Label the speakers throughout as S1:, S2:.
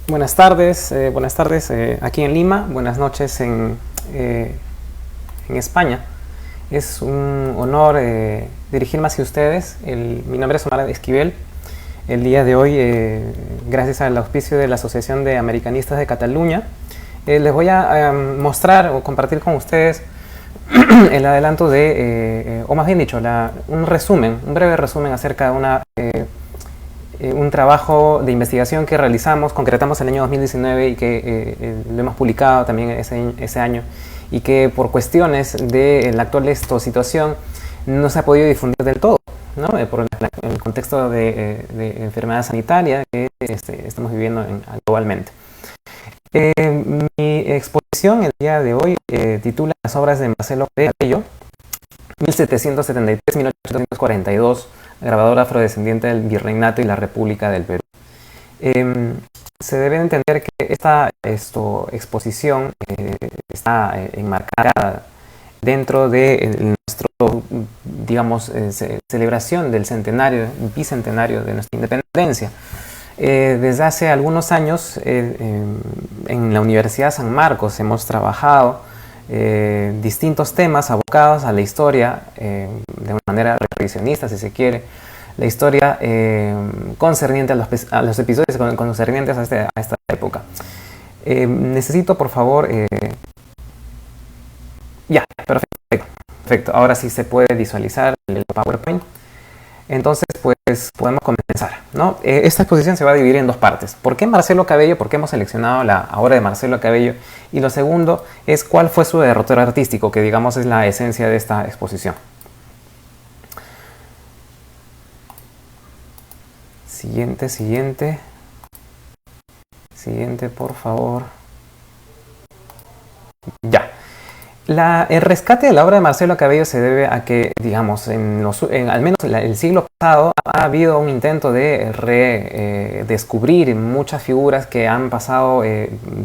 S1: Buenas tardes aquí en Lima, buenas noches en España. Es un honor dirigirme hacia ustedes. Mi nombre es Omar Esquivel. El día de hoy, gracias al auspicio de la Asociación de Americanistas de Cataluña, les voy a mostrar o compartir con ustedes el adelanto de, o más bien dicho, un breve resumen acerca de un trabajo de investigación que realizamos, concretamos en el año 2019 y que lo hemos publicado también ese año, y que por cuestiones de la actual situación no se ha podido difundir del todo, ¿no? Por el contexto de enfermedad sanitaria que estamos viviendo globalmente. Mi exposición el día de hoy titula Las obras de Marcelo Cabello, 1773-1842, grabador afrodescendiente del Virreinato y la República del Perú. Se debe entender que esta exposición está enmarcada dentro de nuestro, digamos, celebración del bicentenario de nuestra independencia. Desde hace algunos años en la Universidad San Marcos hemos trabajado distintos temas abocados a la historia de una manera revisionista, si se quiere, la historia concerniente a los episodios concernientes a esta época. Necesito, por favor, ya, perfecto, ahora sí se puede visualizar el PowerPoint. Entonces, pues podemos comenzar, ¿no? Esta exposición se va a dividir en dos partes. ¿Por qué Marcelo Cabello? ¿Por qué hemos seleccionado la obra de Marcelo Cabello? Y lo segundo es cuál fue su derrotero artístico, que digamos es la esencia de esta exposición. Siguiente, por favor. Ya. El rescate de la obra de Marcelo Cabello se debe a que, digamos, al menos el siglo pasado ha habido un intento de redescubrir muchas figuras que han pasado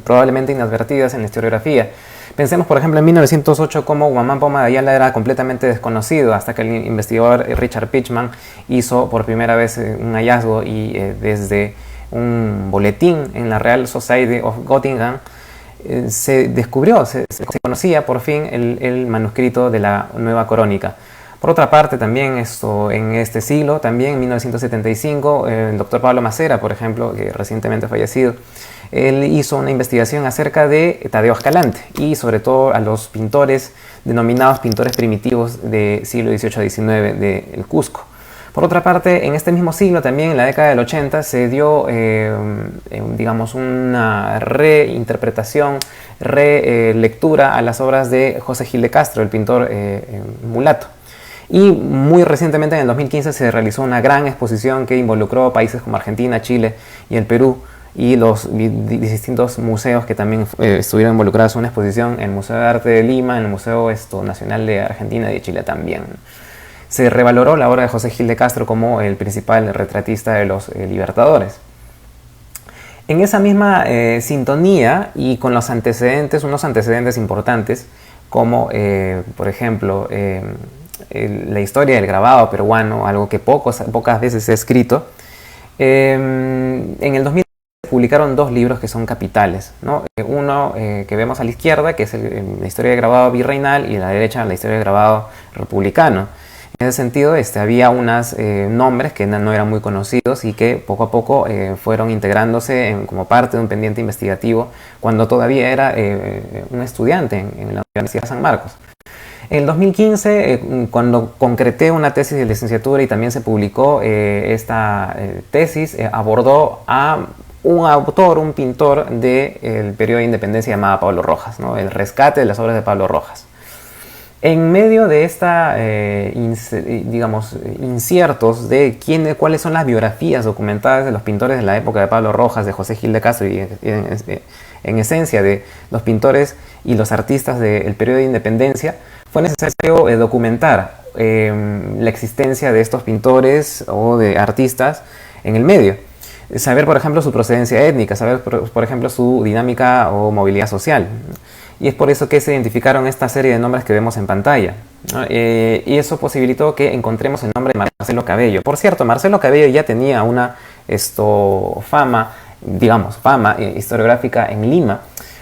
S1: probablemente inadvertidas en la historiografía. Pensemos, por ejemplo, en 1908, cómo Guamán Poma de Ayala era completamente desconocido hasta que el investigador Richard Pichman hizo por primera vez un hallazgo y desde un boletín en la Real Society of Göttingen se descubrió, se conocía por fin el manuscrito de la Nueva Crónica. Por otra parte, también en este siglo, también en 1975, el doctor Pablo Macera, por ejemplo, que recientemente fallecido, él hizo una investigación acerca de Tadeo Escalante y sobre todo a los pintores denominados pintores primitivos del siglo XVIII-XIX del Cusco. Por otra parte, en este mismo siglo, también en la década del 80, se dio, digamos, una reinterpretación, relectura a las obras de José Gil de Castro, el pintor mulato. Y muy recientemente, en el 2015, se realizó una gran exposición que involucró países como Argentina, Chile y el Perú, y los distintos museos que también estuvieron involucrados en una exposición, en el Museo de Arte de Lima, en el Museo Nacional de Argentina y de Chile también. Se revaloró la obra de José Gil de Castro como el principal retratista de los libertadores. En esa misma sintonía y con los antecedentes, unos antecedentes importantes, como por ejemplo la historia del grabado peruano, algo que pocas veces se ha escrito, en el 2000 se publicaron dos libros que son capitales, ¿no? Uno que vemos a la izquierda, que es la historia del grabado virreinal, y a la derecha la historia del grabado republicano. En ese sentido, había unos nombres que no eran muy conocidos y que poco a poco fueron integrándose como parte de un pendiente investigativo cuando todavía era un estudiante en la Universidad de San Marcos. En el 2015, cuando concreté una tesis de licenciatura y también se publicó esta tesis, abordó a un autor, un pintor del periodo de independencia llamado Pablo Rojas, ¿no? El rescate de las obras de Pablo Rojas. En medio de esta, digamos, inciertos de cuáles son las biografías documentadas de los pintores de la época de Pablo Rojas, de José Gil de Castro y en esencia de los pintores y los artistas del periodo de independencia, fue necesario documentar la existencia de estos pintores o de artistas en el medio. Saber, por ejemplo, su procedencia étnica, saber, por ejemplo, su dinámica o movilidad social. Y es por eso que se identificaron esta serie de nombres que vemos en pantalla, ¿no? Y eso posibilitó que encontremos el nombre de Marcelo Cabello. Por cierto, Marcelo Cabello ya tenía una fama digamos, fama historiográfica en Lima,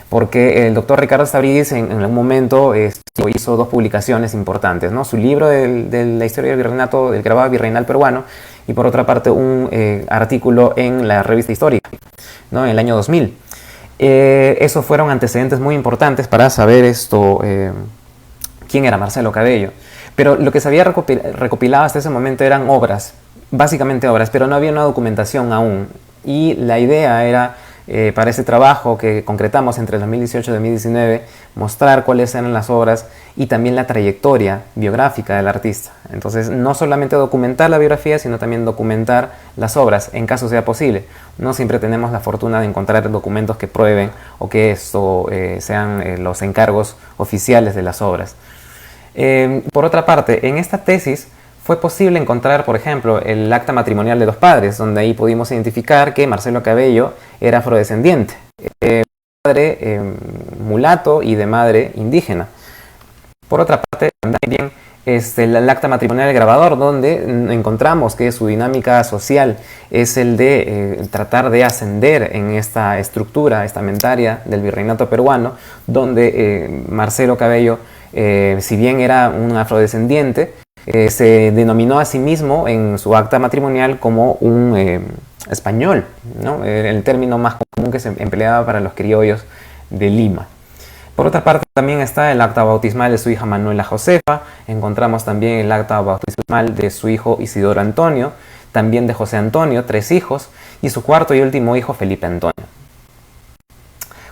S1: porque el doctor Ricardo Stavridis en algún momento hizo 2 publicaciones importantes, ¿no? Su libro de la historia del virreinato, del grabado virreinal peruano, y por otra parte un artículo en la revista Histórica, ¿no? En el año 2000. Esos fueron antecedentes muy importantes para saber quién era Marcelo Cabello. Pero lo que se había recopilado hasta ese momento eran obras, básicamente obras, pero no había una documentación aún. Y la idea era, para ese trabajo que concretamos entre el 2018 y 2019, mostrar cuáles eran las obras y también la trayectoria biográfica del artista. Entonces, no solamente documentar la biografía, sino también documentar las obras, en caso sea posible. No siempre tenemos la fortuna de encontrar documentos que prueben o que sean los encargos oficiales de las obras. Por otra parte, en esta tesis fue posible encontrar, por ejemplo, el acta matrimonial de 2 padres, donde ahí pudimos identificar que Marcelo Cabello era afrodescendiente, de padre mulato y de madre indígena. Por otra parte, también el acta matrimonial del grabador, donde encontramos que su dinámica social es el de tratar de ascender en esta estructura estamentaria del virreinato peruano, donde Marcelo Cabello, si bien era un afrodescendiente, se denominó a sí mismo en su acta matrimonial como un español, ¿no? El término más común que se empleaba para los criollos de Lima. Por otra parte, también está el acta bautismal de su hija Manuela Josefa. Encontramos también el acta bautismal de su hijo Isidoro Antonio, también de José Antonio, 3 hijos, y su cuarto y último hijo Felipe Antonio.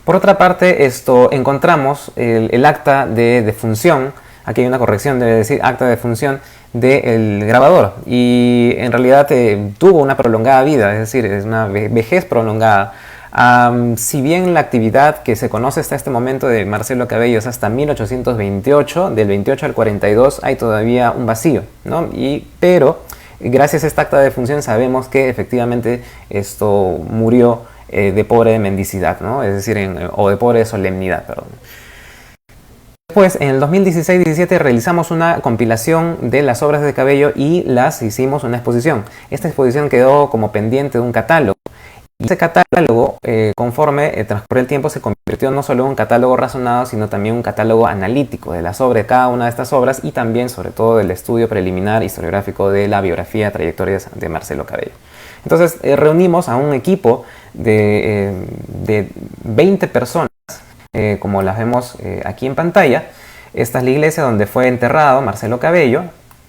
S1: Por otra parte, encontramos el acta de defunción. Aquí hay una corrección, debe decir acta de defunción del grabador, y en realidad tuvo una prolongada vida, es decir, es una vejez prolongada. Si bien la actividad que se conoce hasta este momento de Marcelo Cabello es hasta 1828, del 28 al 42 hay todavía un vacío, ¿no? Pero gracias a esta acta de defunción sabemos que efectivamente murió de pobre mendicidad, ¿no? Es decir, o de pobre solemnidad, perdón. Después, en el 2016-17 realizamos una compilación de las obras de Cabello y las hicimos una exposición. Esta exposición quedó como pendiente de un catálogo. Y ese catálogo, conforme transcurrió el tiempo, se convirtió no solo en un catálogo razonado, sino también un catálogo analítico de sobre cada una de estas obras y también, sobre todo, del estudio preliminar historiográfico de la biografía, trayectorias de Marcelo Cabello. Entonces, reunimos a un equipo de 20 personas, como las vemos aquí en pantalla. Esta es la iglesia donde fue enterrado Marcelo Cabello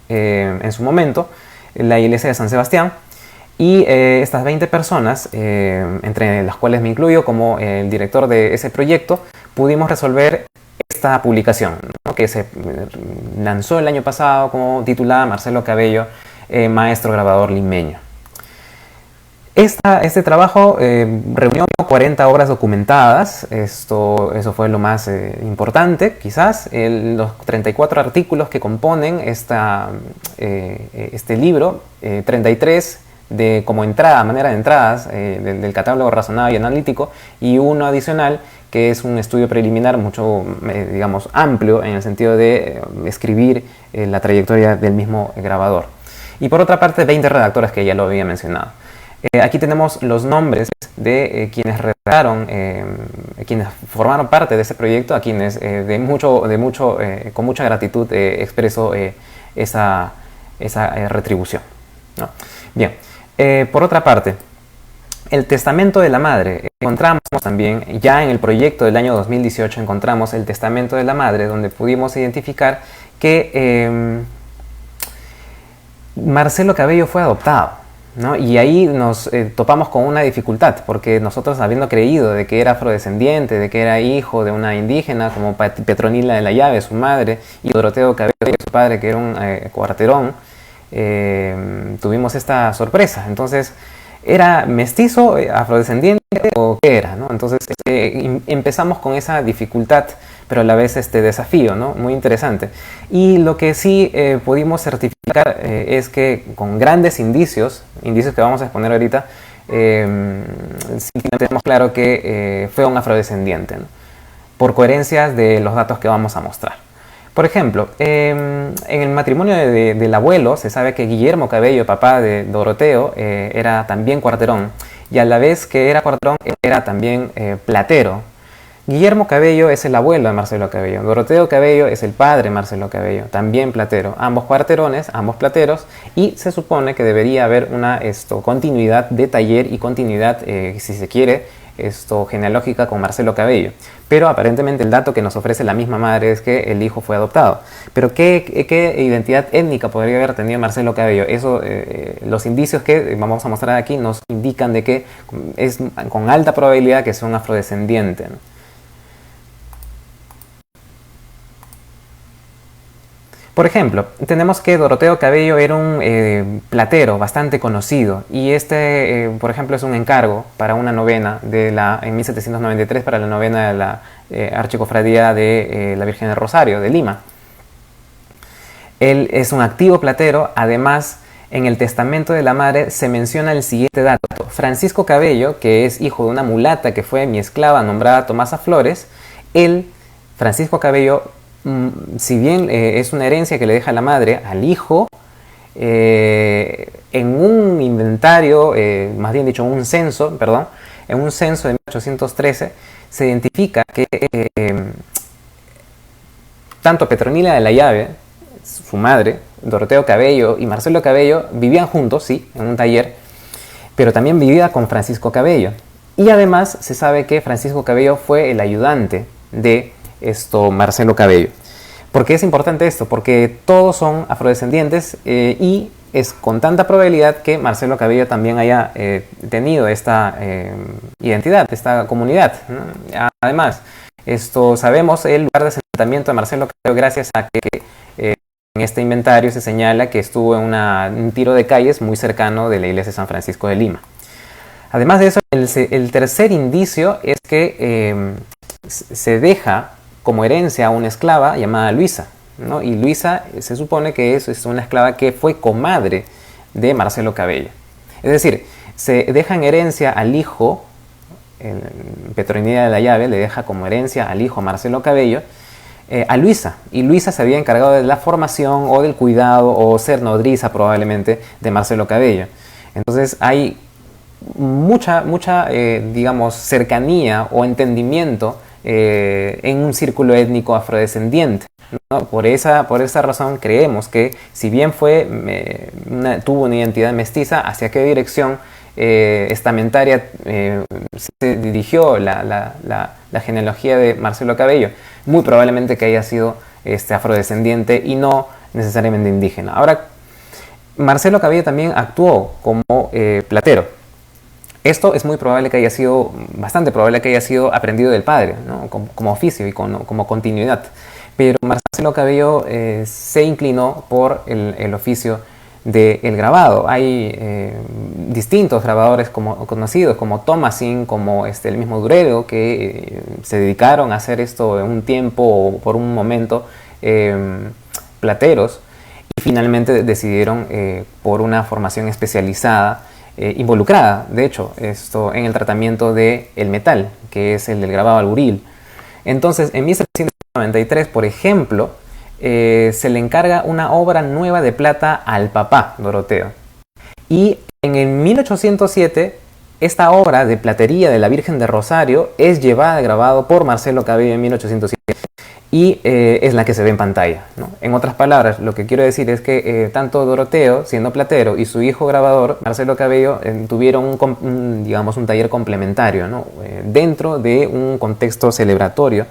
S1: en su momento, la iglesia de San Sebastián. Y estas 20 personas, entre las cuales me incluyo como el director de ese proyecto, pudimos resolver esta publicación, ¿no? Que se lanzó el año pasado como titulada Marcelo Cabello, maestro grabador limeño. Este trabajo reunió 40 obras documentadas. Eso fue lo más importante, quizás. Los 34 artículos que componen este libro, 33 como manera de entradas del catálogo razonado y analítico, y uno adicional que es un estudio preliminar mucho, digamos, amplio en el sentido de escribir la trayectoria del mismo grabador. Y por otra parte, 20 redactores que ya lo había mencionado. Aquí tenemos los nombres de quienes redactaron, quienes formaron parte de ese proyecto, a quienes con mucha gratitud expreso esa retribución, ¿no? Bien. Por otra parte, el testamento de la madre. Encontramos también, ya en el proyecto del año 2018, encontramos el testamento de la madre, donde pudimos identificar que Marcelo Cabello fue adoptado, ¿no? Y ahí nos topamos con una dificultad, porque nosotros, habiendo creído de que era afrodescendiente, de que era hijo de una indígena como Petronila de la Llave, su madre, y Doroteo Cabello, su padre, que era un cuarterón, tuvimos esta sorpresa. Entonces, ¿era mestizo, afrodescendiente o qué era, ¿no? Entonces empezamos con esa dificultad, pero a la vez este desafío, ¿no? Muy interesante. Y lo que sí pudimos certificar es que con grandes indicios que vamos a exponer ahorita, sí tenemos claro que fue un afrodescendiente, ¿no? Por coherencias de los datos que vamos a mostrar. Por ejemplo, en el matrimonio del abuelo se sabe que Guillermo Cabello, papá de Doroteo, era también cuarterón, y a la vez que era cuarterón, era también platero. Guillermo Cabello es el abuelo de Marcelo Cabello. Doroteo Cabello es el padre de Marcelo Cabello, también platero. Ambos cuarterones, ambos plateros, y se supone que debería haber una continuidad de taller y continuidad, si se quiere, genealógica con Marcelo Cabello. Pero aparentemente el dato que nos ofrece la misma madre es que el hijo fue adoptado. Pero ¿qué identidad étnica podría haber tenido Marcelo Cabello? Eso, los indicios que vamos a mostrar aquí nos indican de que es con alta probabilidad que sea un afrodescendiente, ¿no? Por ejemplo, tenemos que Doroteo Cabello era un platero bastante conocido y por ejemplo, es un encargo para una novena en 1793 para la novena de la Archicofradía de la Virgen del Rosario de Lima. Él es un activo platero, además en el testamento de la madre se menciona el siguiente dato. Francisco Cabello, que es hijo de una mulata que fue mi esclava nombrada Tomasa Flores, Francisco Cabello, si bien es una herencia que le deja la madre al hijo, en un inventario, más bien dicho, en un censo de 1813, se identifica que tanto Petronila de la Llave, su madre, Doroteo Cabello y Marcelo Cabello vivían juntos, sí, en un taller, pero también vivía con Francisco Cabello. Y además se sabe que Francisco Cabello fue el ayudante de Marcelo Cabello. ¿Por qué es importante esto? Porque todos son afrodescendientes y es con tanta probabilidad que Marcelo Cabello también haya tenido esta identidad, esta comunidad, ¿no? Además, sabemos el lugar de asentamiento de Marcelo Cabello gracias a que en este inventario se señala que estuvo en un tiro de calles muy cercano de la iglesia de San Francisco de Lima. Además de eso, el tercer indicio es que se deja como herencia a una esclava llamada Luisa, ¿no? Y Luisa se supone que es una esclava que fue comadre de Marcelo Cabello. Es decir, se deja en herencia al hijo, Petronila de la Llave le deja como herencia al hijo Marcelo Cabello, a Luisa, y Luisa se había encargado de la formación o del cuidado o ser nodriza probablemente de Marcelo Cabello. Entonces hay mucha digamos, cercanía o entendimiento en un círculo étnico afrodescendiente, ¿no? Por esa razón creemos que si bien tuvo una identidad mestiza, ¿hacia qué dirección estamentaria se dirigió la genealogía de Marcelo Cabello? Muy probablemente que haya sido afrodescendiente y no necesariamente indígena. Ahora, Marcelo Cabello también actuó como platero. Esto es bastante probable que haya sido aprendido del padre, ¿no? como oficio y como continuidad. Pero Marcelo Cabello se inclinó por el oficio del grabado. Hay distintos grabadores conocidos, como Thomasin, como el mismo Durero, que se dedicaron a hacer esto en un tiempo o por un momento plateros, y finalmente decidieron por una formación especializada involucrada, de hecho, en el tratamiento del metal, que es el del grabado al buril. Entonces, en 1793, por ejemplo, se le encarga una obra nueva de plata al papá Doroteo. Y en el 1807, esta obra de platería de la Virgen de Rosario es llevada de grabado por Marcelo Cabello en 1807. Y es la que se ve en pantalla, ¿no? En otras palabras, lo que quiero decir es que tanto Doroteo, siendo platero, y su hijo grabador, Marcelo Cabello, tuvieron un taller complementario, ¿no? Dentro de un contexto celebratorio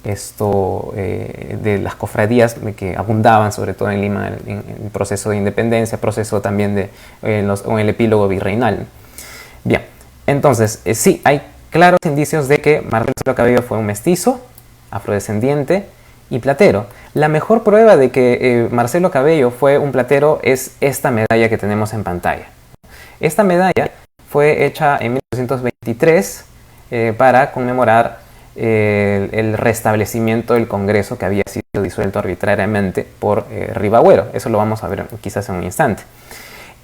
S1: de las cofradías que abundaban, sobre todo en Lima, en el proceso de independencia, proceso también en el epílogo virreinal. Bien, entonces, sí, hay claros indicios de que Marcelo Cabello fue un mestizo, afrodescendiente y platero. La mejor prueba de que Marcelo Cabello fue un platero es esta medalla que tenemos en pantalla. Esta medalla fue hecha en 1923 para conmemorar el restablecimiento del Congreso que había sido disuelto arbitrariamente por Ribagüero. Eso lo vamos a ver quizás en un instante.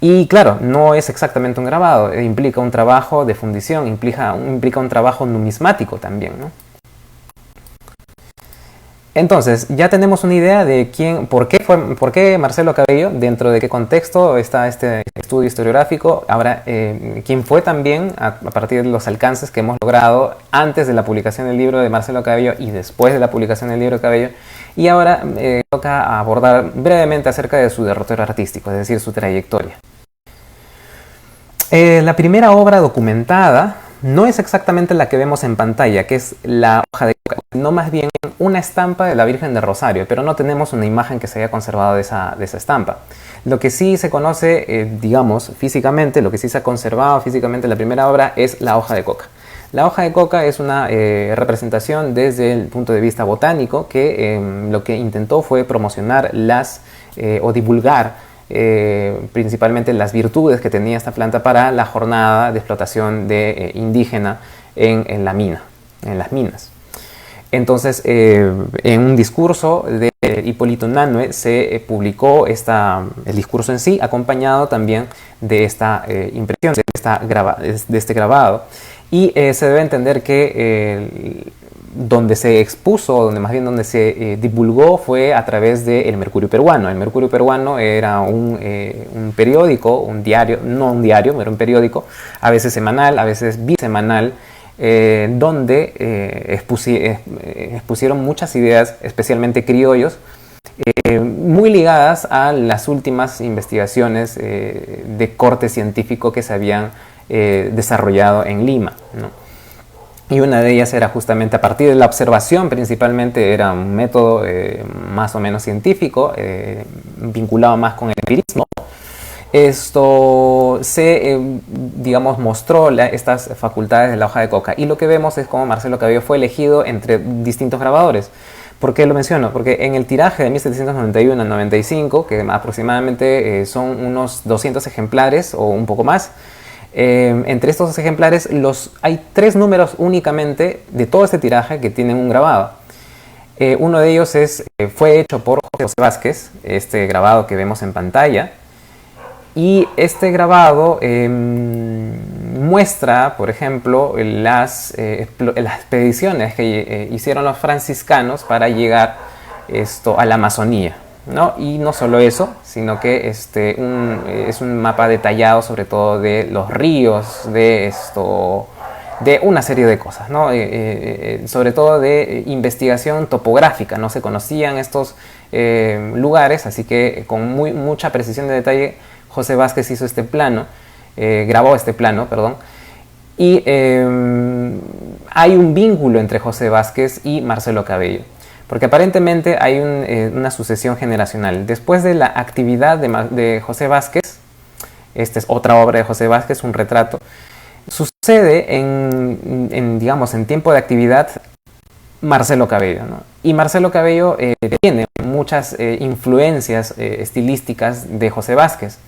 S1: Y claro, no es exactamente un grabado, implica un trabajo de fundición, implica un trabajo numismático también, ¿no? Entonces, ya tenemos una idea de por qué Marcelo Cabello, dentro de qué contexto está este estudio historiográfico. Ahora, quién fue también a partir de los alcances que hemos logrado antes de la publicación del libro de Marcelo Cabello y después de la publicación del libro de Cabello. Y ahora toca abordar brevemente acerca de su derrotero artístico, es decir, su trayectoria. La primera obra documentada no es exactamente la que vemos en pantalla, que es la hoja de coca, no más bien una estampa de la Virgen de Rosario, pero no tenemos una imagen que se haya conservado de esa estampa. Lo que sí se conoce, digamos, físicamente, lo que sí se ha conservado físicamente en la primera obra es la hoja de coca. La hoja de coca es una representación desde el punto de vista botánico que lo que intentó fue promocionar o divulgar principalmente las virtudes que tenía esta planta para la jornada de explotación indígena en las minas. Entonces, en un discurso de Hipólito Unanue se publicó el discurso en sí, acompañado también de esta impresión, de este grabado. Y se debe entender que donde se expuso, donde se divulgó fue a través del Mercurio Peruano. El Mercurio Peruano era un periódico, un diario, no un diario, era un periódico, a veces semanal, a veces bisemanal, donde expusieron muchas ideas, especialmente criollos, muy ligadas a las últimas investigaciones de corte científico que se habían desarrollado en Lima, ¿no? Y una de ellas era justamente a partir de la observación, principalmente era un método más o menos científico, vinculado más con el empirismo. Esto digamos, mostró estas facultades de la hoja de coca. Y lo que vemos es cómo Marcelo Cabello fue elegido entre distintos grabadores. ¿Por qué lo menciono? Porque en el tiraje de 1791 al 95, que aproximadamente son unos 200 ejemplares o un poco más, entre estos ejemplares hay 3 números únicamente de todo este tiraje que tienen un grabado. Uno de ellos fue hecho por José Vázquez, este grabado que vemos en pantalla, y este grabado muestra, por ejemplo, las expediciones que hicieron los franciscanos para llegar a la Amazonía, ¿no? Y no solo eso, sino que es un mapa detallado sobre todo de los ríos, de una serie de cosas, ¿no? Sobre todo de investigación topográfica. No se conocían estos lugares, así que con mucha precisión de detalle José Vázquez hizo grabó este plano, perdón. Y hay un vínculo entre José Vázquez y Marcelo Cabello, porque aparentemente hay una sucesión generacional. Después de la actividad de José Vázquez, esta es otra obra de José Vázquez, un retrato, sucede digamos, en tiempo de actividad Marcelo Cabello, ¿no? Y Marcelo Cabello tiene muchas influencias estilísticas de José Vázquez.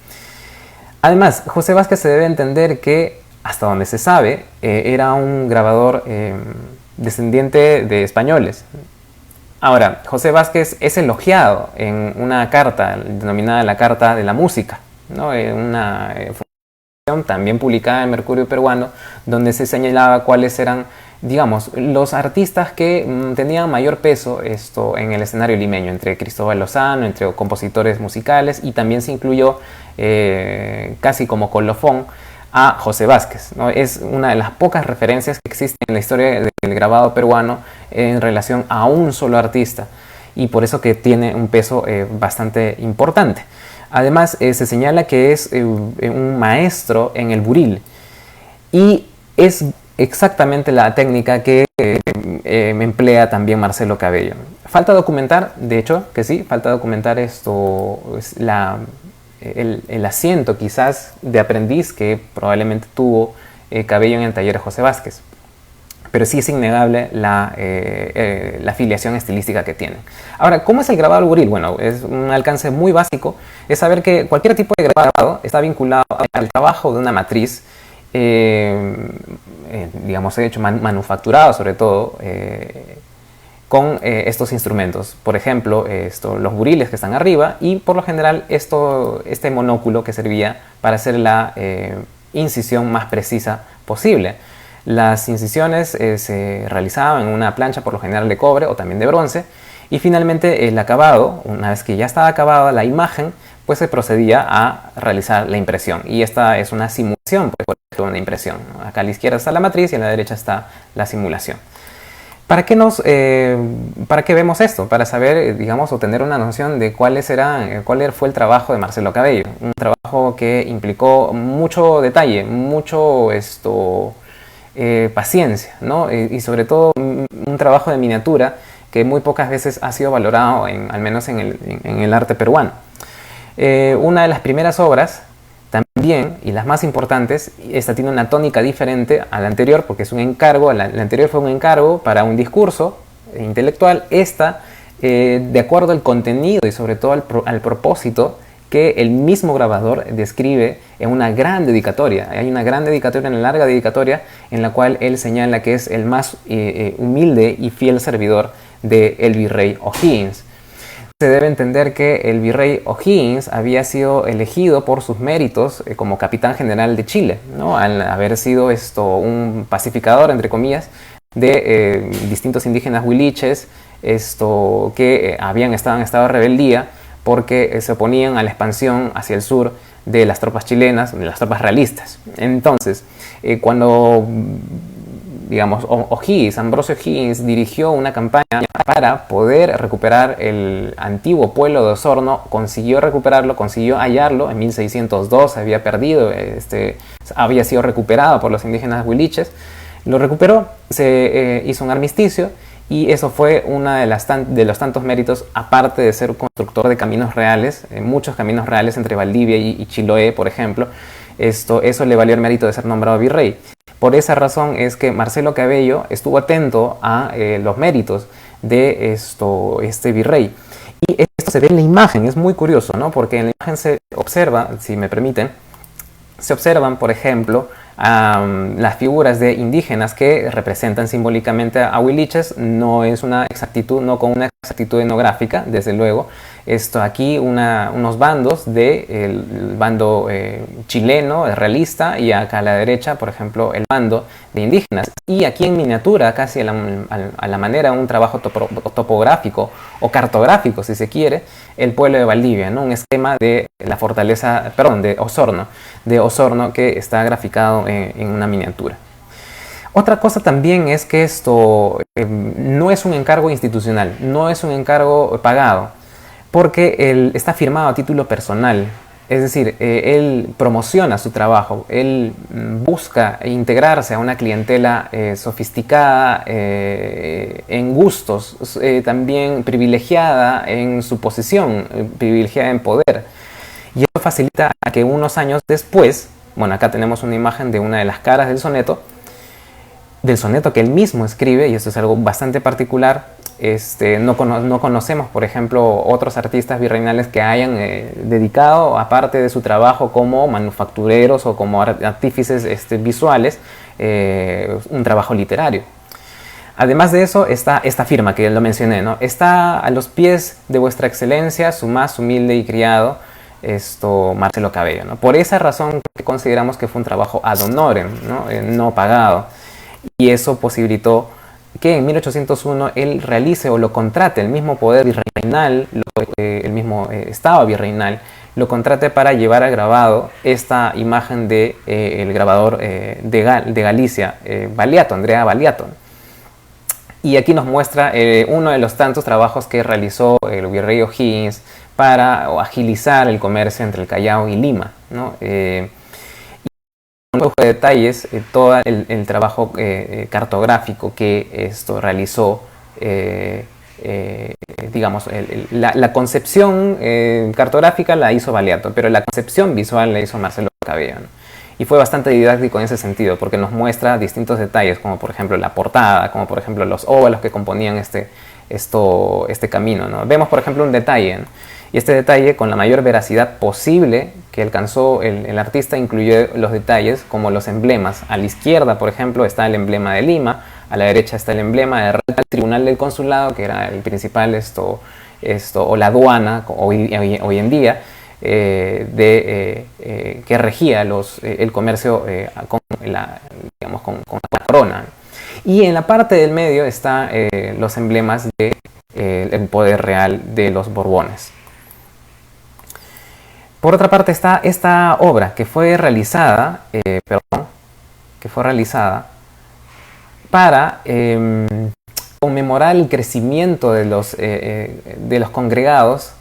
S1: Además, José Vázquez se debe entender que, hasta donde se sabe, era un grabador descendiente de españoles. Ahora, José Vázquez es elogiado en una carta denominada la Carta de la Música, ¿no? Una fundación también publicada en Mercurio Peruano, donde se señalaba cuáles eran, digamos, los artistas que tenían mayor peso en el escenario limeño, entre Cristóbal Lozano, entre compositores musicales, y también se incluyó casi como colofón a José Vázquez, ¿no? Es una de las pocas referencias que existen en la historia del grabado peruano en relación a un solo artista, y por eso que tiene un peso bastante importante. Además, se señala que es un maestro en el buril, y es exactamente la técnica que emplea también Marcelo Cabello. Falta documentar, de hecho, que sí, falta documentar el asiento quizás de aprendiz que probablemente tuvo Cabello en el taller de José Vázquez. Pero sí es innegable la afiliación estilística que tienen. Ahora, ¿cómo es el grabado al buril? Bueno, es un alcance muy básico. Es saber que cualquier tipo de grabado está vinculado al trabajo de una matriz, digamos, hecho manufacturado sobre todo, con estos instrumentos. Por ejemplo, los buriles que están arriba, y por lo general este monóculo que servía para hacer la incisión más precisa posible. Las incisiones se realizaban en una plancha, por lo general de cobre o también de bronce, Y finalmente el acabado, una vez que ya estaba acabada la imagen, pues se procedía a realizar la impresión. Y esta es una simulación, por ejemplo, de una impresión. Acá a la izquierda está la matriz y a la derecha está la simulación. ¿Para qué vemos esto? Para saber, digamos, o tener una noción de cuál fue el trabajo de Marcelo Cabello. Un trabajo que implicó mucho detalle, mucho paciencia, ¿no? Y sobre todo un trabajo de miniatura que muy pocas veces ha sido valorado, al menos en el arte peruano. Una de las primeras obras, también, y las más importantes, esta tiene una tónica diferente a la anterior porque es un encargo. La anterior fue un encargo para un discurso intelectual. Esta, de acuerdo al contenido y sobre todo al propósito que el mismo grabador describe en una gran dedicatoria. Hay una gran dedicatoria, una larga dedicatoria, en la cual él señala que es el más humilde y fiel servidor del virrey O'Higgins. Se debe entender que el virrey O'Higgins había sido elegido por sus méritos como capitán general de Chile, ¿no? Al haber sido un pacificador, entre comillas, de distintos indígenas huiliches que habían estado en estado de rebeldía porque se oponían a la expansión hacia el sur de las tropas chilenas, de las tropas realistas. Entonces, cuando digamos, Ambrosio O'Higgins dirigió una campaña para poder recuperar el antiguo pueblo de Osorno, consiguió recuperarlo, consiguió hallarlo. En 1602 había perdido, había sido recuperado por los indígenas huiliches, lo recuperó, se hizo un armisticio, y eso fue uno de los tantos méritos, aparte de ser constructor de caminos reales, muchos caminos reales entre Valdivia y Chiloé, por ejemplo. Eso le valió el mérito de ser nombrado virrey. Por esa razón es que Marcelo Cabello estuvo atento a los méritos de este virrey. Y esto se ve en la imagen, es muy curioso, ¿no? Porque en la imagen se observa, si me permiten, se observan, por ejemplo, las figuras de indígenas que representan simbólicamente a huiliches. No es una exactitud, no con una exactitud etnográfica, desde luego. Aquí unos bandos el bando chileno, realista, y acá a la derecha, por ejemplo, el bando de indígenas. Y aquí en miniatura, casi a la manera de un trabajo topográfico o cartográfico, si se quiere, el pueblo de Valdivia, ¿no? Un esquema de la fortaleza, perdón, de Osorno, que está graficado en una miniatura. Otra cosa también es que esto no es un encargo institucional, no es un encargo pagado, porque él está firmado a título personal. Es decir, él promociona su trabajo, él busca integrarse a una clientela sofisticada en gustos, también privilegiada en su posición, privilegiada en poder. Y eso facilita a que unos años después, bueno, acá tenemos una imagen de una de las caras del soneto que él mismo escribe, y esto es algo bastante particular. No conocemos, por ejemplo, otros artistas virreinales que hayan dedicado, aparte de su trabajo como manufactureros o como artífices visuales, un trabajo literario. Además de eso está esta firma que lo mencioné, ¿no? Está a los pies de vuestra excelencia, su más humilde y criado, Marcelo Cabello, ¿no? Por esa razón consideramos que fue un trabajo ad honorem, ¿no? No pagado. Y eso posibilitó que en 1801 él realice o lo contrate el mismo poder virreinal, el mismo estado virreinal, lo contrate para llevar al grabado esta imagen de el grabador de Galicia, Andrea Baliato. Y aquí nos muestra uno de los tantos trabajos que realizó el virrey O'Higgins para agilizar el comercio entre el Callao y Lima, ¿no? Un poco de detalles, todo el trabajo cartográfico que realizó, digamos, la concepción cartográfica la hizo Baliato, pero la concepción visual la hizo Marcelo Cabello, ¿no? Y fue bastante didáctico en ese sentido, porque nos muestra distintos detalles, como por ejemplo la portada, como por ejemplo los óvalos que componían este camino, ¿no? Vemos por ejemplo un detalle, ¿no? Y este detalle, con la mayor veracidad posible que alcanzó el artista, incluye los detalles como los emblemas. A la izquierda, por ejemplo, está el emblema de Lima, a la derecha está el emblema del Real Tribunal del Consulado, que era el principal o la aduana hoy en día, que regía el comercio con la corona. Y en la parte del medio están los emblemas de el poder real de los Borbones. Por otra parte está esta obra que fue realizada, para conmemorar el crecimiento de los congregados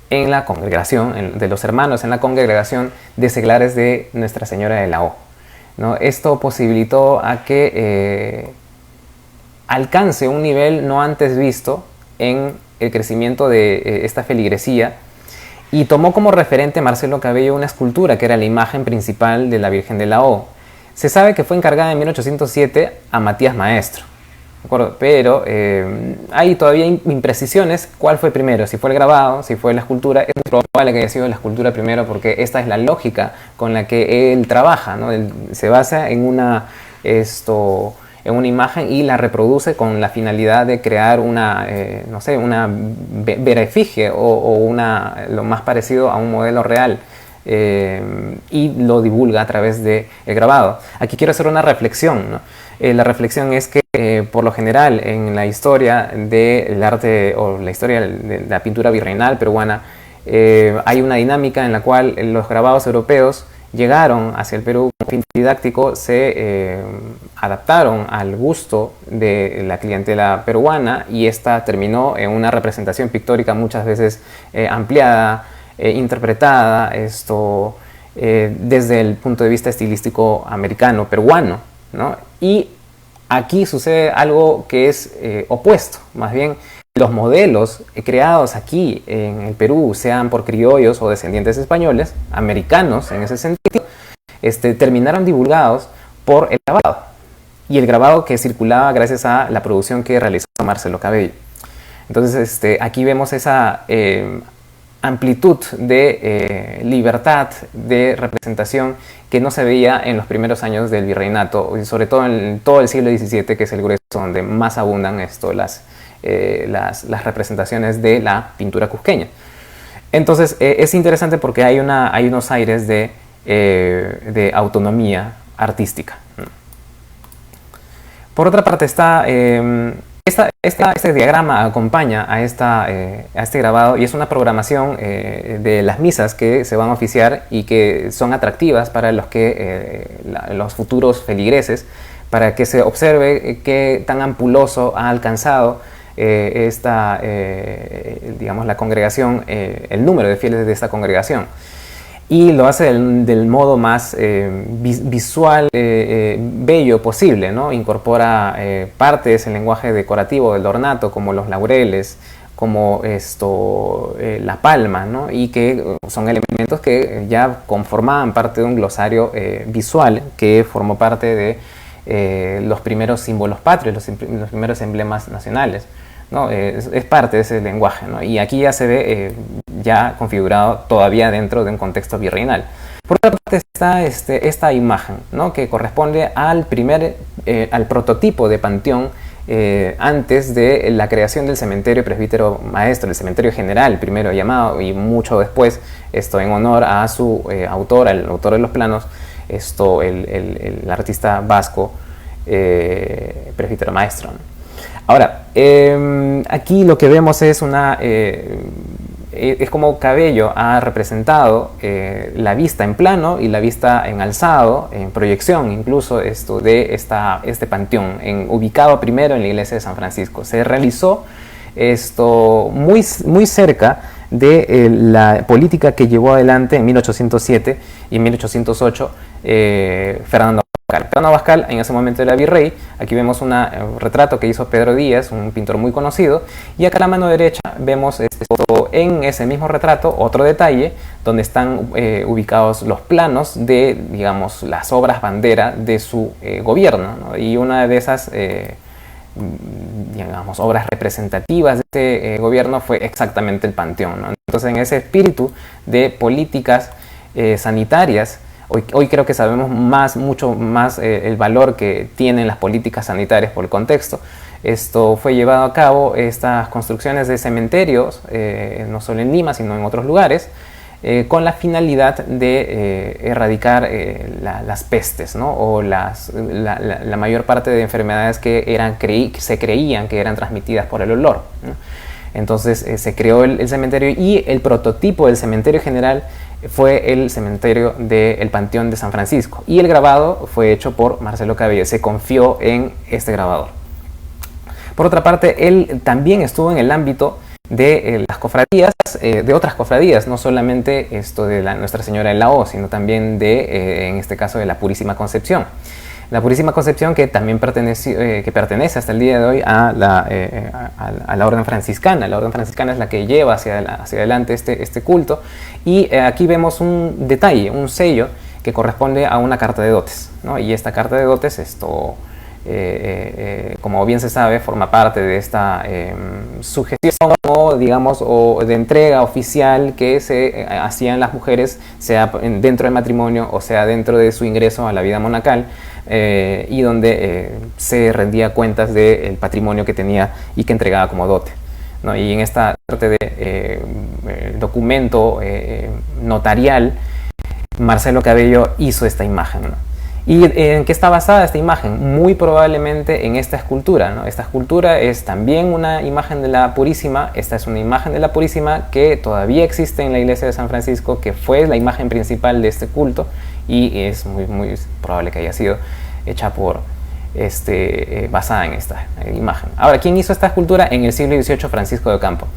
S1: en la congregación, de los hermanos en la congregación de seglares de Nuestra Señora de la O, ¿no? Esto posibilitó a que alcance un nivel no antes visto en el crecimiento de esta feligresía, y tomó como referente Marcelo Cabello una escultura que era la imagen principal de la Virgen de la O. Se sabe que fue encargada en 1807 a Matías Maestro, ¿de acuerdo? Pero hay todavía imprecisiones cuál fue primero, si fue el grabado, si fue la escultura. Es muy probable que haya sido la escultura primero, porque esta es la lógica con la que él trabaja, ¿no? Él se basa en una imagen y la reproduce con la finalidad de crear una verefigie o lo más parecido a un modelo real, y lo divulga a través del grabado. Aquí quiero hacer una reflexión, ¿no? La reflexión es que por lo general en la historia del arte o la historia de la pintura virreinal peruana hay una dinámica en la cual los grabados europeos llegaron hacia el Perú con fin didáctico, se adaptaron al gusto de la clientela peruana, y esta terminó en una representación pictórica muchas veces ampliada, interpretada desde el punto de vista estilístico americano, peruano, ¿no? Y aquí sucede algo que es opuesto. Más bien, los modelos creados aquí en el Perú, sean por criollos o descendientes españoles, americanos en ese sentido, terminaron divulgados por el grabado. Y el grabado que circulaba gracias a la producción que realizó Marcelo Cabello. Entonces, aquí vemos esa amplitud de libertad de representación que no se veía en los primeros años del virreinato, y sobre todo en todo el siglo XVII, que es el grueso donde más abundan las representaciones de la pintura cusqueña. Entonces es interesante porque hay unos aires de autonomía artística. Por otra parte está este diagrama acompaña a este grabado, y es una programación de las misas que se van a oficiar y que son atractivas para los futuros feligreses, para que se observe qué tan ampuloso ha alcanzado la congregación, el número de fieles de esta congregación. Y lo hace del modo más visual, bello posible, ¿no? Incorpora partes del lenguaje decorativo del ornato, como los laureles, como la palma, ¿no? Y que son elementos que ya conformaban parte de un glosario visual que formó parte de los primeros símbolos patrios, los primeros emblemas nacionales, ¿no? Es parte de ese lenguaje, ¿no? Y aquí ya se ve ya configurado todavía dentro de un contexto virreinal. Por otra parte está esta imagen, ¿no? Que corresponde al prototipo de panteón antes de la creación del cementerio presbítero maestro, el cementerio general primero llamado, y mucho después, en honor a su autor, al autor de los planos, el artista vasco presbítero maestro, ¿no? Ahora, aquí lo que vemos es es como Cabello ha representado la vista en plano y la vista en alzado, en proyección incluso, de este panteón, ubicado primero en la iglesia de San Francisco. Se realizó muy, muy cerca de la política que llevó adelante en 1807 y en 1808 Fernando Abascal, en ese momento era virrey. Aquí vemos un retrato que hizo Pedro Díaz, un pintor muy conocido, y acá a la mano derecha vemos en ese mismo retrato otro detalle donde están ubicados los planos de, digamos, las obras bandera de su gobierno, ¿no? Y una de esas digamos, obras representativas de este gobierno fue exactamente el panteón, ¿no? Entonces, en ese espíritu de políticas sanitarias, hoy creo que sabemos mucho más el valor que tienen las políticas sanitarias por el contexto. Esto fue llevado a cabo, estas construcciones de cementerios, no solo en Lima, sino en otros lugares, con la finalidad de erradicar las pestes, ¿no? O la mayor parte de enfermedades que se creían que eran transmitidas por el olor, ¿no? Entonces se creó el cementerio, y el prototipo del cementerio general fue el cementerio del Panteón de San Francisco, y el grabado fue hecho por Marcelo Cabello. Se confió en este grabador. Por otra parte, él también estuvo en el ámbito de las cofradías, de otras cofradías, no solamente de Nuestra Señora de la O, sino también en este caso, de la Purísima Concepción. La Purísima Concepción, que también pertenece hasta el día de hoy a la Orden Franciscana. La Orden Franciscana es la que lleva hacia adelante este culto, y aquí vemos un detalle, un sello que corresponde a una carta de dotes, ¿no? Y esta carta de dotes, como bien se sabe, forma parte de esta sugestión, o de entrega oficial que se hacían las mujeres, sea dentro del matrimonio o sea dentro de su ingreso a la vida monacal, y donde se rendía cuentas del patrimonio que tenía y que entregaba como dote, ¿no? Y en esta parte de documento notarial, Marcelo Cabello hizo esta imagen, ¿no? ¿Y en qué está basada esta imagen? Muy probablemente en esta escultura, ¿no? Esta escultura es también una imagen de la Purísima. Esta es una imagen de la Purísima que todavía existe en la iglesia de San Francisco, que fue la imagen principal de este culto, y es muy probable que haya sido hecha basada en esta imagen. Ahora, ¿quién hizo esta escultura? En el siglo XVIII, Francisco de Ocampo.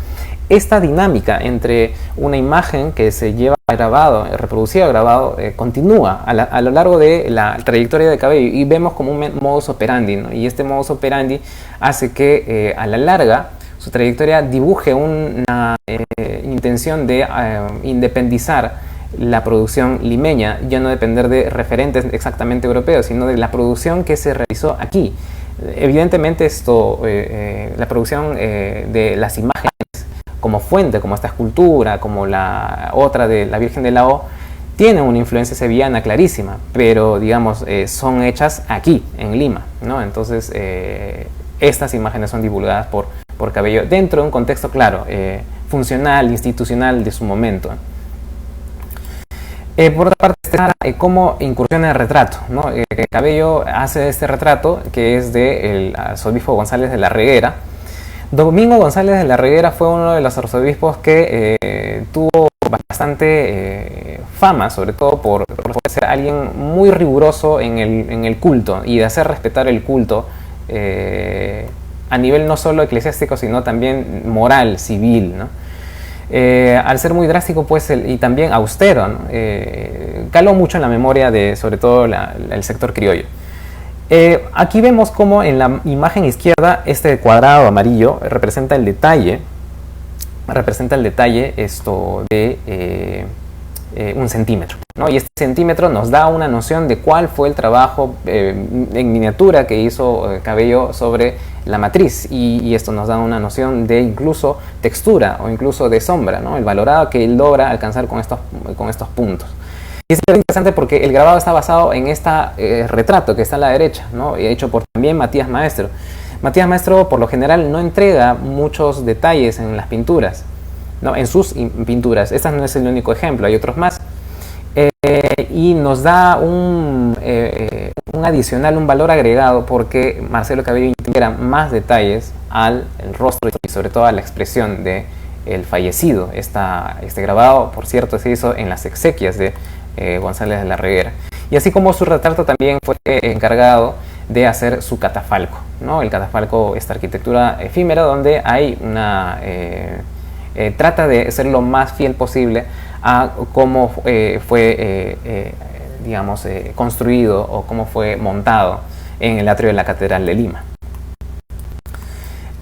S1: Esta dinámica entre una imagen que se lleva grabado, reproducido grabado, continúa a lo largo de la trayectoria de Cabello, y vemos como un modus operandi, ¿no? Y este modus operandi hace que a la larga su trayectoria dibuje una intención de independizar la producción limeña, ya no depender de referentes exactamente europeos, sino de la producción que se realizó aquí. Evidentemente la producción de las imágenes como fuente, como esta escultura, como la otra de la Virgen de la O, tienen una influencia sevillana clarísima, pero digamos son hechas aquí, en Lima, ¿no? Entonces estas imágenes son divulgadas por Cabello dentro de un contexto claro, funcional, institucional de su momento. Por otra parte está cómo incursiona el retrato, ¿no? Cabello hace este retrato, que es del arzobispo González de la Reguera. Domingo González de la Reguera fue uno de los arzobispos que tuvo bastante fama, sobre todo por ser alguien muy riguroso en el culto, y de hacer respetar el culto a nivel no solo eclesiástico, sino también moral, civil, ¿no? Al ser muy drástico, pues, y también austero, ¿no? Caló mucho en la memoria de, sobre todo, el sector criollo. Aquí vemos como en la imagen izquierda, este cuadrado amarillo representa el detalle de 1 centímetro, ¿no? Y este centímetro nos da una noción de cuál fue el trabajo en miniatura que hizo Cabello sobre la matriz, y esto nos da una noción de incluso textura o incluso de sombra, ¿no? El valorado que él logra alcanzar con estos puntos. Y es interesante porque el grabado está basado en este retrato que está a la derecha, ¿no? Hecho por también Matías Maestro. Matías Maestro por lo general no entrega muchos detalles en las pinturas, ¿no? En sus pinturas. Este no es el único ejemplo, hay otros más. Y nos da un adicional, un valor agregado, porque Marcelo Cabello integra más detalles al rostro y sobre todo a la expresión del fallecido. Este grabado, por cierto, se hizo en las exequias de González de la Reguera. Y así como su retrato, también fue encargado de hacer su catafalco, ¿no? El catafalco, esta arquitectura efímera donde hay trata de ser lo más fiel posible a cómo fue construido o cómo fue montado en el atrio de la Catedral de Lima.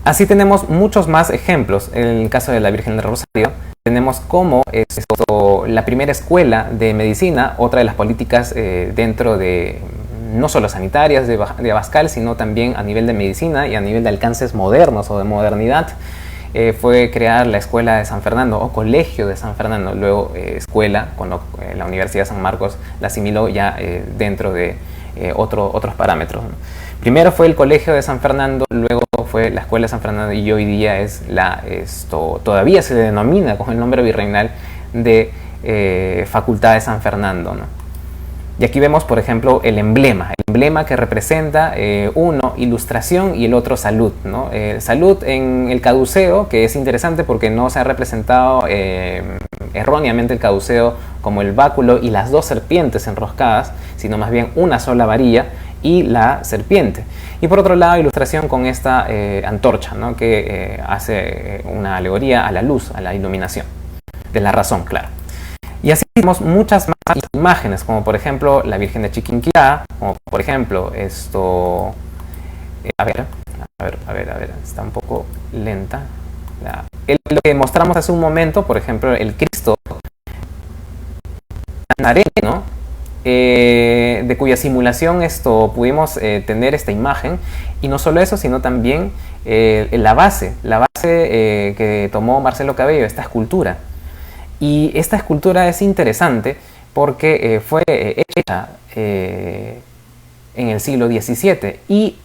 S1: Así tenemos muchos más ejemplos. En el caso de la Virgen del Rosario, tenemos cómo la primera escuela de medicina, otra de las políticas dentro de no solo sanitarias de Abascal, sino también a nivel de medicina y a nivel de alcances modernos o de modernidad, fue crear la Escuela de San Fernando o Colegio de San Fernando, luego escuela, cuando la Universidad de San Marcos la asimiló ya dentro de otros parámetros, ¿no? Primero fue el Colegio de San Fernando, luego fue la Escuela de San Fernando, y hoy día es todavía se denomina con el nombre virreinal de Facultad de San Fernando, ¿no? Y aquí vemos, por ejemplo, el emblema que representa uno ilustración y el otro salud, ¿no? Salud en el caduceo, que es interesante porque no se ha representado erróneamente el caduceo como el báculo y las dos serpientes enroscadas, sino más bien una sola varilla y la serpiente. Y por otro lado, ilustración con esta antorcha, ¿no? Que hace una alegoría a la luz, a la iluminación, de la razón, claro. Y así tenemos muchas más imágenes, como por ejemplo la Virgen de Chiquinquirá, como por ejemplo esto... a ver, está un poco lenta. Lo que mostramos hace un momento, por ejemplo, el Cristo Nazareno, de cuya simulación pudimos tener esta imagen, y no solo eso, sino también la base que tomó Marcelo Cabello, esta escultura. Y esta escultura es interesante porque fue hecha en el siglo XVII y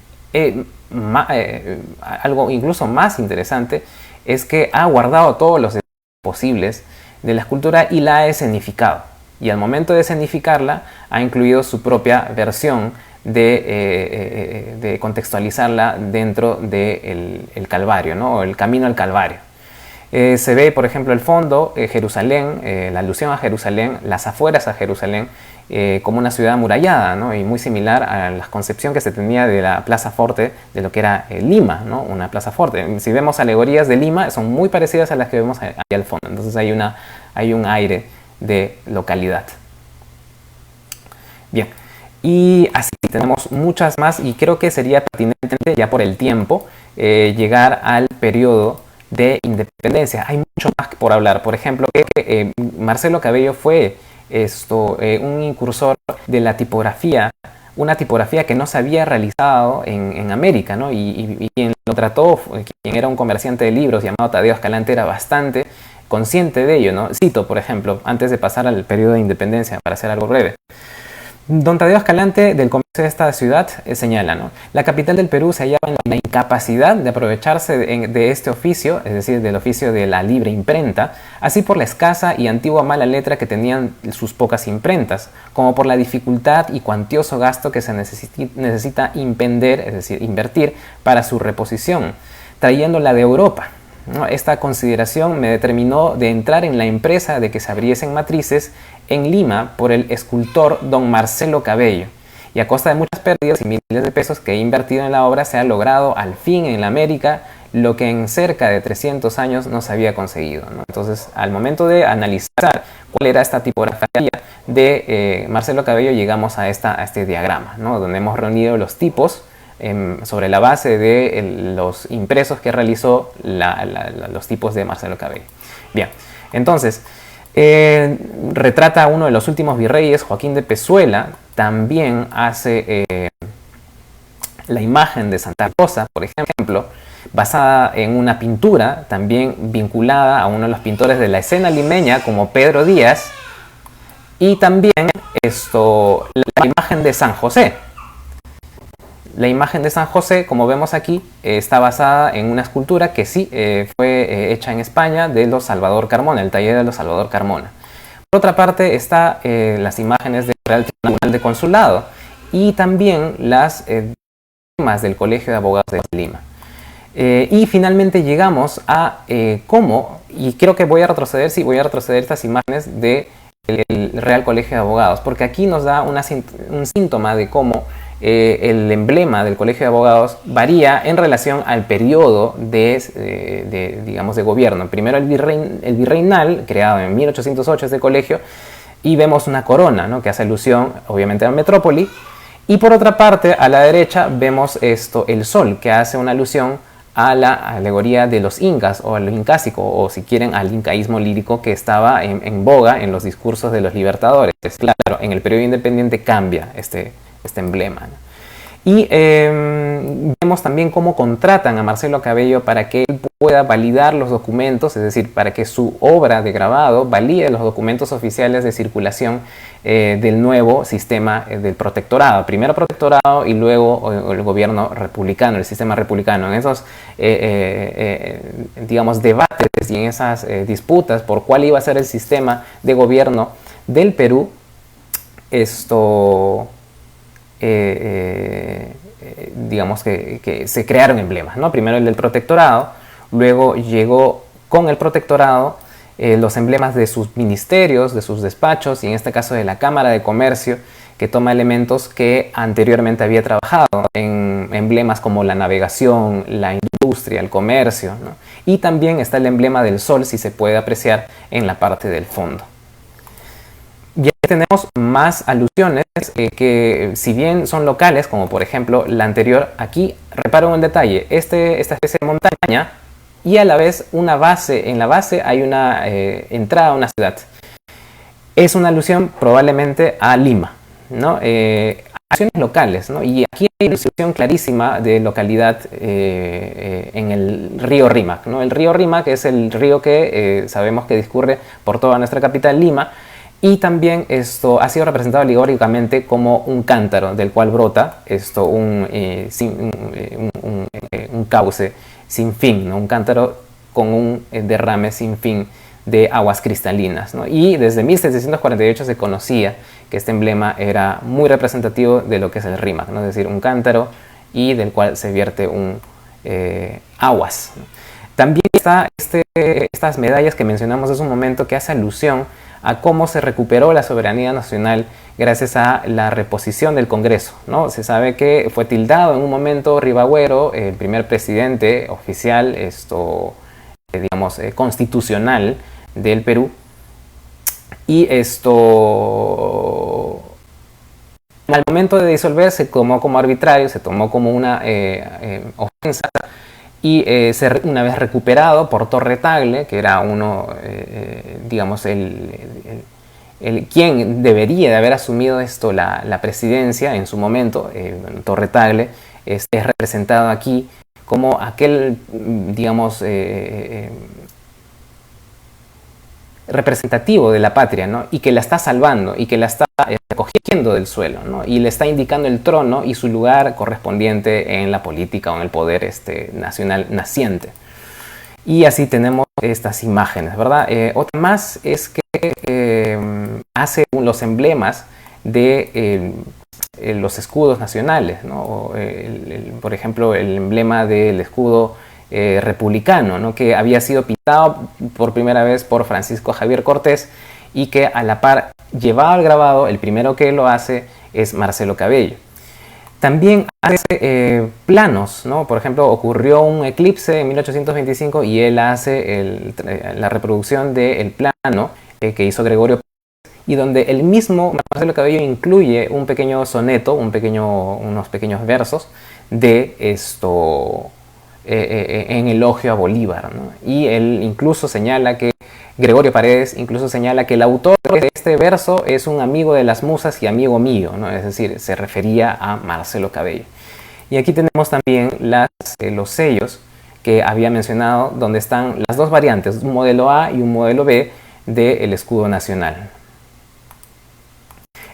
S1: algo incluso más interesante es que ha guardado todos los detalles posibles de la escultura y la ha escenificado. Y al momento de escenificarla ha incluido su propia versión de contextualizarla dentro del Calvario, ¿no? O el camino al Calvario. Se ve, por ejemplo, el fondo, Jerusalén, la alusión a Jerusalén, las afueras a Jerusalén, como una ciudad amurallada, ¿no? Y muy similar a la concepción que se tenía de la Plaza Forte, de lo que era Lima, ¿no? Una Plaza Forte. Si vemos alegorías de Lima, son muy parecidas a las que vemos ahí al fondo. Entonces hay un aire de localidad. Bien, y así tenemos muchas más, y creo que sería pertinente, ya por el tiempo, llegar al periodo de independencia. Hay mucho más por hablar. Por ejemplo, que Marcelo Cabello fue un incursor de la tipografía, una tipografía que no se había realizado en América, ¿no? Y quien lo trató, quien era un comerciante de libros llamado Tadeo Escalante, era bastante consciente de ello, ¿no? Cito, por ejemplo, antes de pasar al periodo de independencia, para hacer algo breve. Don Tadeo Escalante, del comercio de esta ciudad, señala, ¿no? La capital del Perú se hallaba en la incapacidad de aprovecharse de este oficio, es decir, del oficio de la libre imprenta, así por la escasa y antigua mala letra que tenían sus pocas imprentas, como por la dificultad y cuantioso gasto que se necesita impender, es decir, invertir para su reposición, trayéndola de Europa, ¿no? Esta consideración me determinó de entrar en la empresa de que se abriesen matrices en Lima por el escultor don Marcelo Cabello, y a costa de muchas pérdidas y miles de pesos que he invertido en la obra se ha logrado al fin en la América lo que en cerca de 300 años no se había conseguido, ¿no? Entonces, al momento de analizar cuál era esta tipografía de Marcelo Cabello, llegamos a este diagrama, ¿no? Donde hemos reunido los tipos sobre la base de los impresos que realizó los tipos de Marcelo Cabello. Bien, entonces, retrata a uno de los últimos virreyes, Joaquín de Pezuela. También hace la imagen de Santa Rosa, por ejemplo, basada en una pintura también vinculada a uno de los pintores de la escena limeña como Pedro Díaz, y también la imagen de San José. La imagen de San José, como vemos aquí, está basada en una escultura que sí fue hecha en España de los Salvador Carmona, el taller de los Salvador Carmona. Por otra parte, está las imágenes del Real Tribunal de Consulado y también las temas del Colegio de Abogados de Lima. Y finalmente llegamos a cómo, y creo que voy a retroceder estas imágenes del Real Colegio de Abogados, porque aquí nos da un síntoma de cómo el emblema del Colegio de Abogados varía en relación al periodo digamos, de gobierno. Primero el virreinal, creado en 1808 este colegio, y vemos una corona, ¿no? Que hace alusión obviamente a la metrópoli, y por otra parte a la derecha vemos el sol, que hace una alusión a la alegoría de los incas o al incásico, o si quieren al incaísmo lírico que estaba en boga en los discursos de los libertadores. Claro, en el periodo independiente cambia este emblema, ¿no? Y vemos también cómo contratan a Marcelo Cabello para que él pueda validar los documentos, es decir, para que su obra de grabado valide los documentos oficiales de circulación del nuevo sistema del protectorado. Primero protectorado y luego el gobierno republicano, el sistema republicano. En esos, digamos, debates y en esas disputas por cuál iba a ser el sistema de gobierno del Perú, digamos que se crearon emblemas, ¿no? Primero el del protectorado, luego llegó con el protectorado los emblemas de sus ministerios, de sus despachos y en este caso de la Cámara de Comercio, que toma elementos que anteriormente había trabajado en emblemas como la navegación, la industria, el comercio, ¿no? Y también está el emblema del sol, si se puede apreciar en la parte del fondo. Ya tenemos más alusiones que si bien son locales, como por ejemplo la anterior, aquí reparo un detalle, esta especie de montaña y a la vez una base, en la base hay una entrada a una ciudad. Es una alusión probablemente a Lima, ¿no? Acciones locales, ¿no? Y aquí hay una alusión clarísima de localidad en el río Rímac, ¿no? El río Rímac es el río que sabemos que discurre por toda nuestra capital, Lima. Y también esto ha sido representado alegóricamente como un cántaro del cual brota un cauce sin fin, ¿no? Un cántaro con un derrame sin fin de aguas cristalinas, ¿no? Y desde 1748 se conocía que este emblema era muy representativo de lo que es el Rímac, ¿no? Es decir, un cántaro y del cual se vierte aguas, ¿no? También está estas medallas que mencionamos hace un momento que hace alusión a cómo se recuperó la soberanía nacional gracias a la reposición del Congreso, ¿no? Se sabe que fue tildado en un momento Ribagüero, el primer presidente oficial, digamos, constitucional del Perú, y al momento de disolver se tomó como arbitrario, se tomó como una ofensa. Y una vez recuperado por Torre Tagle, que era digamos, quien debería de haber asumido la presidencia en su momento, Torre Tagle, es representado aquí como aquel, digamos, representativo de la patria, ¿no? Y que la está salvando y que la está recogiendo del suelo, ¿no? Y le está indicando el trono y su lugar correspondiente en la política o en el poder nacional naciente. Y así tenemos estas imágenes, ¿verdad? Otra más es que hace los emblemas de los escudos nacionales, ¿no? Por ejemplo, el emblema del escudo republicano, ¿no? Que había sido pintado por primera vez por Francisco Javier Cortés y que a la par llevado al grabado, el primero que lo hace es Marcelo Cabello. También hace planos, ¿no? Por ejemplo, ocurrió un eclipse en 1825 y él hace la reproducción del plano que hizo Gregorio Pérez, y donde el mismo Marcelo Cabello incluye un pequeño soneto, unos pequeños versos de en elogio a Bolívar, ¿no? Y él incluso señala que Gregorio Paredes incluso señala que el autor de este verso es un amigo de las musas y amigo mío, ¿no? Es decir, se refería a Marcelo Cabello. Y aquí tenemos también los sellos que había mencionado, donde están las dos variantes, un modelo A y un modelo B del escudo nacional.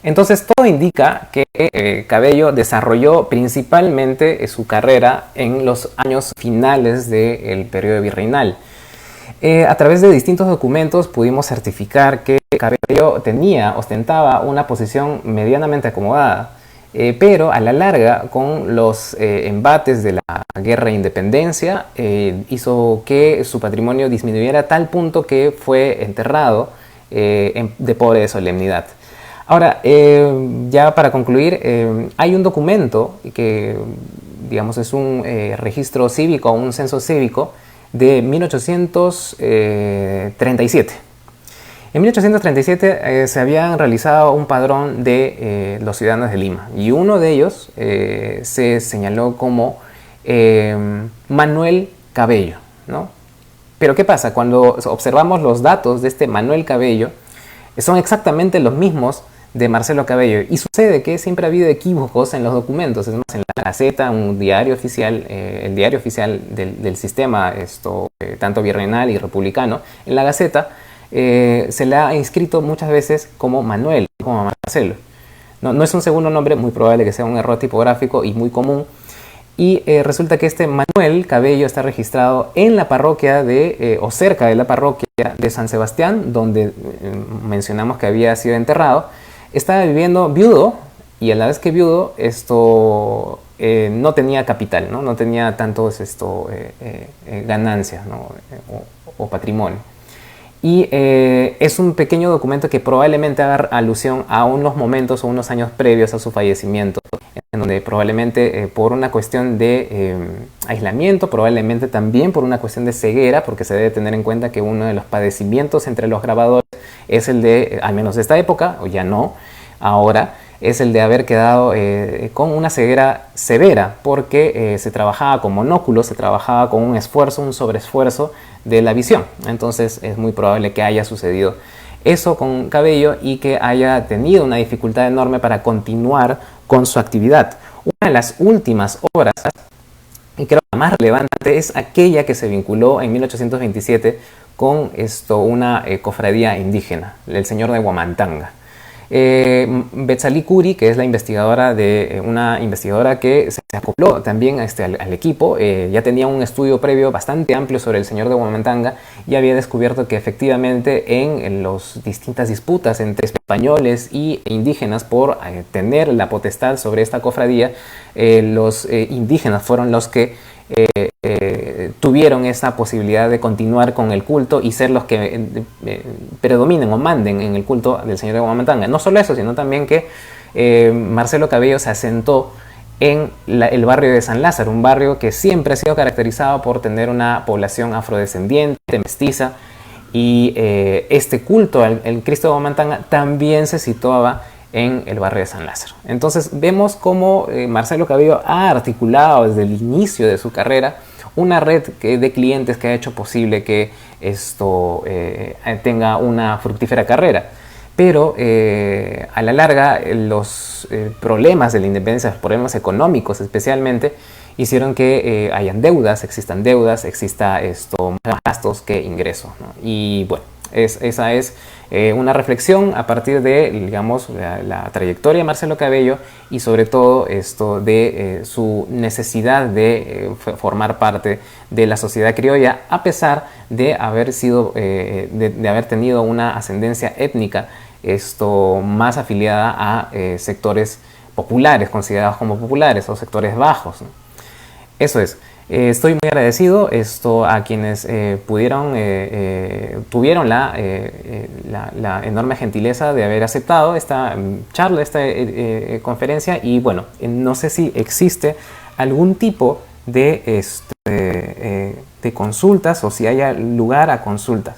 S1: Entonces todo indica que Cabello desarrolló principalmente su carrera en los años finales del periodo virreinal. A través de distintos documentos pudimos certificar que Cabello ostentaba una posición medianamente acomodada, pero a la larga, con los embates de la guerra de independencia, hizo que su patrimonio disminuyera a tal punto que fue enterrado de pobre de solemnidad. Ahora, ya para concluir, hay un documento que, digamos, es un registro cívico, un censo cívico de 1837. En 1837 se había realizado un padrón de los ciudadanos de Lima y uno de ellos se señaló como Manuel Cabello, ¿no? Pero ¿qué pasa? Cuando observamos los datos de este Manuel Cabello, son exactamente los mismos de Marcelo Cabello. Y sucede que siempre ha habido equívocos en los documentos. Es más, en la Gaceta, un diario oficial, el diario oficial del sistema, tanto virreinal y republicano, en la Gaceta se le ha inscrito muchas veces como Manuel, como Marcelo. No es un segundo nombre, muy probable que sea un error tipográfico y muy común. Y resulta que este Manuel Cabello está registrado en la parroquia o cerca de la parroquia de San Sebastián, donde mencionamos que había sido enterrado. Estaba viviendo viudo, y a la vez que viudo, no tenía capital, no tenía tantos ganancias, ¿no? o patrimonio. Y es un pequeño documento que probablemente haga alusión a unos momentos o unos años previos a su fallecimiento, en donde probablemente por una cuestión de aislamiento, probablemente también por una cuestión de ceguera, porque se debe tener en cuenta que uno de los padecimientos entre los grabadores es el de, al menos de esta época, o ya no, ahora, es el de haber quedado con una ceguera severa, porque se trabajaba con monóculos, se trabajaba con un sobreesfuerzo de la visión. Entonces es muy probable que haya sucedido eso con Cabello y que haya tenido una dificultad enorme para continuar con su actividad. Una de las últimas obras, y creo la más relevante, es aquella que se vinculó en 1827 con una cofradía indígena, el señor de Huamantanga. Betzalí Curi, que es la investigadora una investigadora que se acopló también al equipo, ya tenía un estudio previo bastante amplio sobre el señor de Huamantanga y había descubierto que efectivamente en las distintas disputas entre españoles e indígenas por tener la potestad sobre esta cofradía, los indígenas fueron los que tuvieron esa posibilidad de continuar con el culto y ser los que predominen o manden en el culto del señor de Huamantanga. No solo eso, sino también que Marcelo Cabello se asentó en el barrio de San Lázaro, un barrio que siempre ha sido caracterizado por tener una población afrodescendiente, mestiza, y este culto al Cristo de Huamantanga también se situaba en el barrio de San Lázaro. Entonces vemos cómo Marcelo Cabello ha articulado desde el inicio de su carrera una red de clientes que ha hecho posible que esto tenga una fructífera carrera. Pero a la larga los problemas de la independencia, los problemas económicos especialmente, hicieron que hayan deudas, exista más gastos que ingresos, ¿no? Y bueno, esa es una reflexión a partir de, digamos, la trayectoria de Marcelo Cabello y sobre todo de su necesidad de formar parte de la sociedad criolla, a pesar de haber tenido una ascendencia étnica más afiliada a sectores populares, considerados como populares, o sectores bajos, ¿no? Eso es. Estoy muy agradecido a quienes tuvieron la enorme gentileza de haber aceptado esta charla, esta conferencia, y bueno, no sé si existe algún tipo de consultas o si haya lugar a consultas.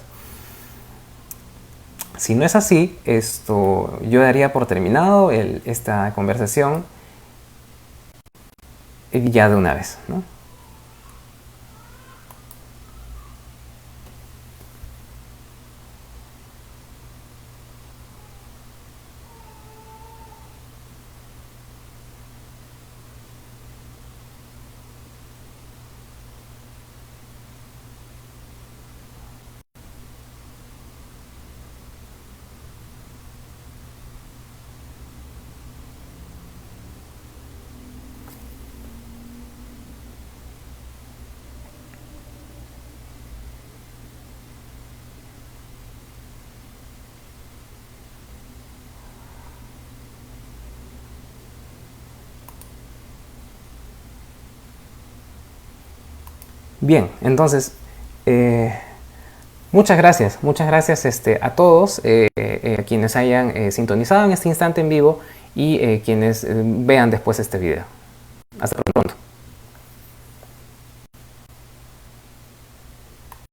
S1: Si no es así, yo daría por terminado esta conversación ya de una vez, ¿no? Bien, entonces, muchas gracias a todos, a quienes hayan sintonizado en este instante en vivo y quienes vean después este video. Hasta pronto.